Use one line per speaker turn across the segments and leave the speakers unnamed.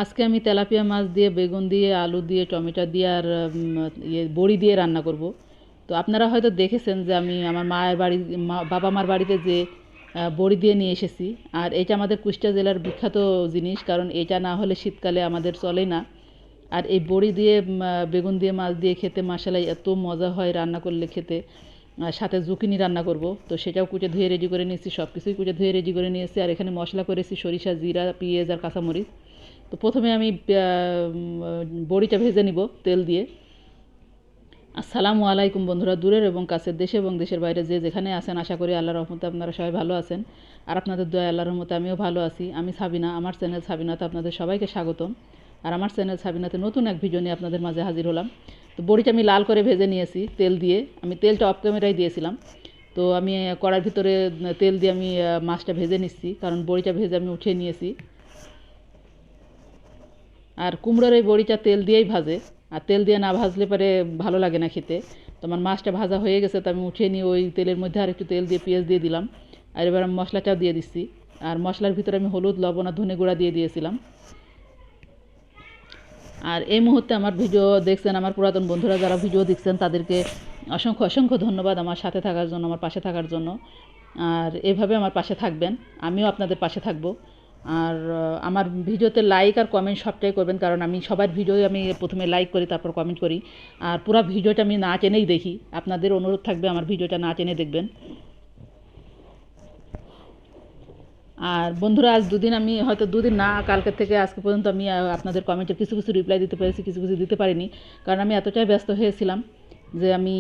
আজকে আমি তেলাপিয়া মাছ দিয়ে বেগুন দিয়ে আলু দিয়ে টমেটো দিয়ে আর বড়ি দিয়ে রান্না করব। তো আপনারা হয়তো দেখেছেন যে আমি আমার মায়ের বাড়ি বাবা মার বাড়িতে যে বড়ি দিয়ে নিয়ে এসেছি। আর এটা আমাদের কুষ্টিয়া জেলার বিখ্যাত জিনিস, কারণ এটা না হলে শীতকালে আমাদের চলে না। আর এই বড়ি দিয়ে বেগুন দিয়ে মাছ দিয়ে খেতে মাশাআল্লাহ এত মজা হয় রান্না করলে খেতে। সাথে জুকিনি রান্না করব, তো সেটাও কুচে ধুয়ে রেডি করে নিয়েছি, সব কিছুই কুচে ধুয়ে রেডি করে নিয়েছি। আর এখানে মশলা করেছি সরিষা, জিরা, পেঁয়াজ আর কাঁচামরিচ। তো প্রথমে আমি বড়িটা ভেজে নিব তেল দিয়ে। আসসালামু আলাইকুম বন্ধুরা, দূরের এবং কাছের, দেশে এবং দেশের বাইরে যে যেখানে আছেন, আশা করি আল্লাহর রহমতে আপনারা সবাই ভালো আছেন। আর আপনাদের দয়া আল্লাহর রহমতে আমিও ভালো আছি। আমি সাবিনা, আমার চ্যানেল সাবিনাতে আপনাদের সবাইকে স্বাগতম। আর আমার চ্যানেল সাবিনাতে নতুন এক ভিডিও নিয়ে আপনাদের মাঝে হাজির হলাম। তো বড়িটা আমি লাল করে ভেজে নিয়েছি তেল দিয়ে। আমি তেলটা অফ ক্যামেরায় দিয়েছিলাম। তো আমি কড়ার ভিতরে তেল দিয়ে আমি মাছটা ভেজে নিচ্ছি, কারণ বড়িটা ভেজে আমি উঠিয়ে নিয়েছি। আর কুমড়োর এই বড়িটা তেল দিয়েই ভাজে, আর তেল দিয়ে না ভাজলে পরে ভালো লাগে না খেতে। তো আমার মাছটা ভাজা হয়ে গেছে, তো আমি উঠিয়ে নিয়ে ওই তেলের মধ্যে আর একটু তেল দিয়ে পেঁয়াজ দিয়ে দিলাম। আর এবার আমি মশলাটাও দিয়ে দিচ্ছি। আর মশলার ভিতরে আমি হলুদ, লবণ আর ধনে গুঁড়া দিয়ে দিয়েছিলাম। আর এই মুহূর্তে আমার ভিডিও দেখছেন আমার পুরাতন বন্ধুরা যারা ভিডিও দেখছেন তাদেরকে অসংখ্য অসংখ্য ধন্যবাদ আমার সাথে থাকার জন্য, আমার পাশে থাকার জন্য। আর এভাবে আমার পাশে থাকবেন, আমিও আপনাদের পাশে থাকব। আর আমার ভিডিওতে লাইক আর কমেন্ট সবটাই করবেন, কারণ আমি সবার ভিডিও আমি প্রথমে লাইক করি, তারপর কমেন্ট করি। আর পুরো ভিডিওটা আমি না টেনেই দেখি, আপনাদের অনুরোধ থাকবে আমার ভিডিওটা না টেনে দেখবেন। আর বন্ধুরা, আজ দুদিন আমি হয়তো দুদিন না, কালকে থেকে আজকে পর্যন্ত আমি আপনাদের কমেন্টের কিছু কিছু রিপ্লাই দিতে পেরেছি, কিছু কিছু দিতে পারিনি। কারণ আমি এতটাই ব্যস্ত হয়েছিলাম যে আমি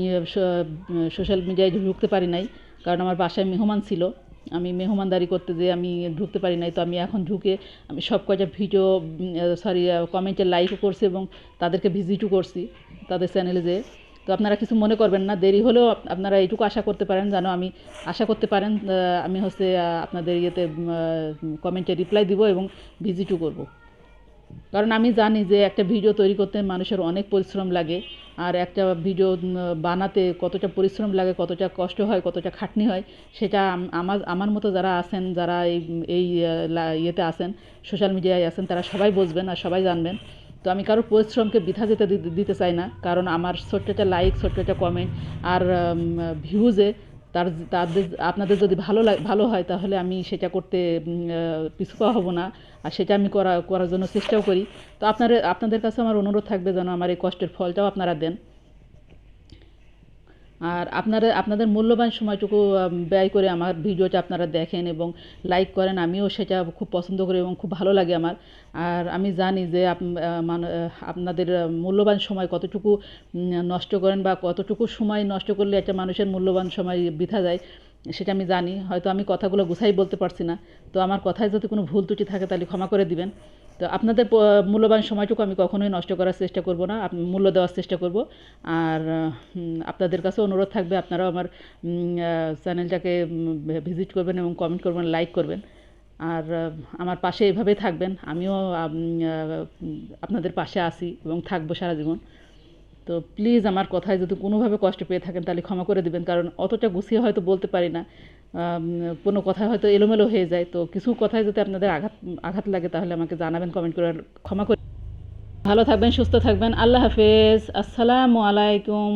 সোশ্যাল মিডিয়ায় ঢুকতে পারি নাই। কারণ আমার বাসায় মেহমান ছিল, আমি মেহমানদারি করতে যেয়ে আমি ঢুকতে পারি নাই। তো আমি এখন ঢুকে আমি সব কয়টা ভিডিও কমেন্টে লাইকও করছি এবং তাদেরকে ভিজিটও করছি তাদের চ্যানেলে যেয়ে। তো আপনারা কিছু মনে করবেন না, দেরি হলেও আপনারা এইটুকু আশা করতে পারেন, যেন আমি আশা করতে পারেন আমি হচ্ছে আপনাদের ইয়েতে কমেন্টে রিপ্লাই দিব এবং ভিজিটও করব। কারণ আমি জানি যে একটা ভিডিও তৈরি করতে মানুষের অনেক পরিশ্রম লাগে। আর একটা ভিডিও বানাতে কতটা পরিশ্রম লাগে, কতটা কষ্ট হয়, কতটা খাটনি হয়, সেটা আমার আমার মতো যারা আছেন, যারা এই এই ইয়েতে আছেন, সোশ্যাল মিডিয়ায় আছেন, তারা সবাই বুঝবেন আর সবাই জানবেন। তো আমি কারোর পরিশ্রমকে বৃথা যেতে দিতে চাই না, কারণ আমার ছোট্ট একটা লাইক, ছোট্ট একটা কমেন্ট আর ভিউজে তাদের আপনাদের যদি ভালো হয়, তাহলে আমি সেটা করতে পিছু পা হব না। আর সেটা আমি করার জন্য চেষ্টাও করি। তো আপনাদের কাছে আমার অনুরোধ থাকবে যেন আমার এই কষ্টের ফলটাও আপনারা দেন। আর আপনাদের মূল্যবান সময়টুকু ব্যয় করে আমার ভিডিওটা আপনারা দেখেন এবং লাইক করেন, আমিও সেটা খুব পছন্দ করি এবং খুব ভালো লাগে আমার। আর আমি জানি যে আপনাদের মূল্যবান সময় কতটুকু নষ্ট করেন, বা কতটুকু সময় নষ্ট করলে একটা মানুষের মূল্যবান সময় বৃথা যায়, সেটা আমি জানি। হয়তো আমি কথাগুলো গুছাই বলতে পারছি না, তো আমার কথায় যদি কোনো ভুল ত্রুটি থাকে তাহলে ক্ষমা করে দিবেন। তো আপনাদের মূল্যবান সময়টুকু আমি কখনোই নষ্ট করার চেষ্টা করব না, মূল্য দেওয়ার চেষ্টা করব। আর আপনাদের কাছে অনুরোধ থাকবে আপনারাও আমার চ্যানেলটাকে ভিজিট করবেন এবং কমেন্ট করবেন, লাইক করবেন। আর আমার পাশে এভাবেই থাকবেন, আমিও আপনাদের পাশে আছি এবং থাকবো সারা জীবন। তো প্লিজ আমার কথায় যদি কোনোভাবে কষ্ট পেয়ে থাকেন তাহলে ক্ষমা করে দিবেন, কারণ অতটা গুছিয়ে হয়তো বলতে পারি না। কোনো কথা হয়তো এলোমেলো হয়ে যায়, তো কিছু কথায় যদি আপনাদের আঘাত আঘাত লাগে তাহলে আমাকে জানাবেন কমেন্ট করে, ক্ষমা করে। ভালো থাকবেন, সুস্থ থাকবেন, আল্লাহ হাফেজ, আসসালামু আলাইকুম।